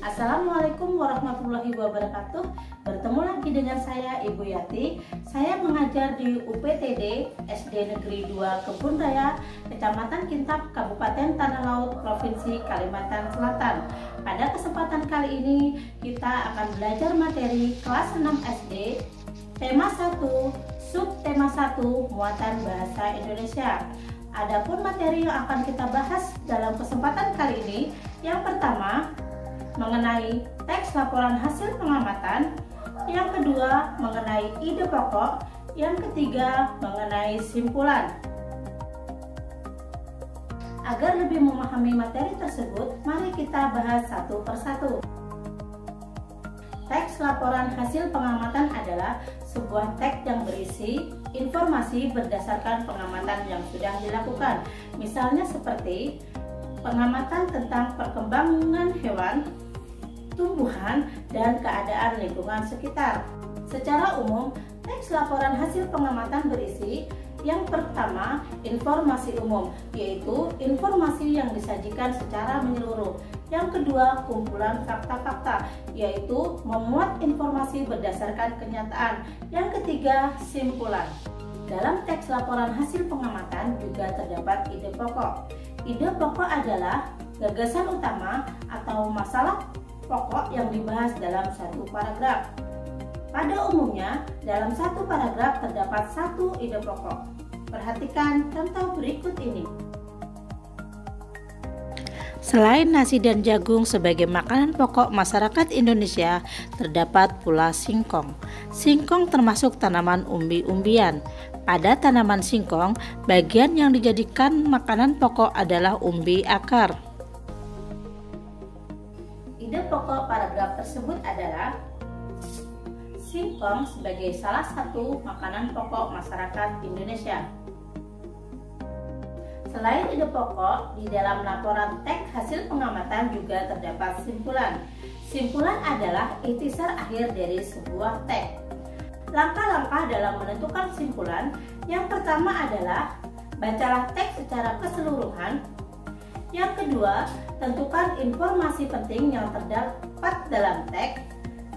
Assalamualaikum warahmatullahi wabarakatuh. Bertemu lagi dengan saya Ibu Yati. Saya mengajar di UPTD SD Negeri 2 Kebun Raya, Kecamatan Kintab, Kabupaten Tanah Laut, Provinsi Kalimantan Selatan. Pada kesempatan kali ini kita akan belajar materi kelas 6 SD, tema 1, subtema 1, muatan bahasa Indonesia. Adapun materi yang akan kita bahas dalam kesempatan kali ini, yang pertama mengenai teks laporan hasil pengamatan, yang kedua mengenai ide pokok, yang ketiga mengenai simpulan. Agar lebih memahami materi tersebut, mari kita bahas satu persatu. Teks laporan hasil pengamatan adalah sebuah teks yang berisi informasi berdasarkan pengamatan yang sudah dilakukan. Misalnya seperti pengamatan tentang perkembangan hewan, tumbuhan, dan keadaan lingkungan sekitar. Secara umum, teks laporan hasil pengamatan berisi yang pertama, informasi umum, yaitu informasi yang disajikan secara menyeluruh. Yang kedua, kumpulan fakta-fakta, yaitu memuat informasi berdasarkan kenyataan. Yang ketiga, simpulan. Dalam teks laporan hasil pengamatan juga terdapat ide pokok. Ide pokok adalah gagasan utama atau masalah pokok yang dibahas dalam satu paragraf. Pada umumnya, dalam satu paragraf terdapat satu ide pokok. Perhatikan contoh berikut ini. Selain nasi dan jagung sebagai makanan pokok masyarakat Indonesia, terdapat pula singkong. Singkong termasuk tanaman umbi-umbian. Pada tanaman singkong, bagian yang dijadikan makanan pokok adalah umbi akar. Ide pokok paragraf tersebut adalah singkong sebagai salah satu makanan pokok masyarakat Indonesia. Selain ide pokok, di dalam laporan teks hasil pengamatan juga terdapat simpulan. Simpulan adalah ikhtisar akhir dari sebuah teks. Langkah-langkah dalam menentukan simpulan, yang pertama adalah bacalah teks secara keseluruhan. Yang kedua, tentukan informasi penting yang terdapat dalam teks.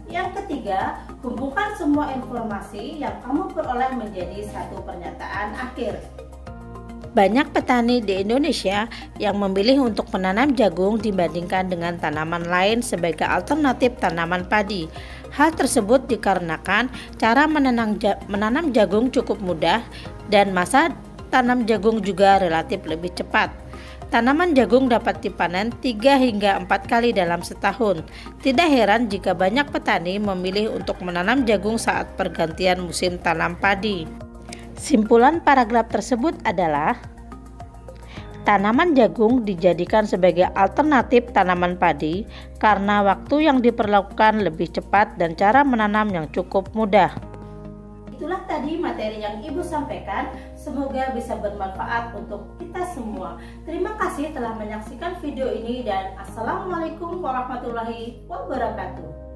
Yang ketiga, hubungkan semua informasi yang kamu peroleh menjadi satu pernyataan akhir. Banyak petani di Indonesia yang memilih untuk menanam jagung dibandingkan dengan tanaman lain sebagai alternatif tanaman padi. Hal tersebut dikarenakan cara menanam jagung cukup mudah dan masa tanam jagung juga relatif lebih cepat. Tanaman jagung dapat dipanen 3 hingga 4 kali dalam setahun. Tidak heran jika banyak petani memilih untuk menanam jagung saat pergantian musim tanam padi. Simpulan paragraf tersebut adalah tanaman jagung dijadikan sebagai alternatif tanaman padi karena waktu yang diperlukan lebih cepat dan cara menanam yang cukup mudah. Itulah tadi materi yang Ibu sampaikan, semoga bisa bermanfaat untuk kita semua. Terima kasih telah menyaksikan video ini dan Assalamualaikum warahmatullahi wabarakatuh.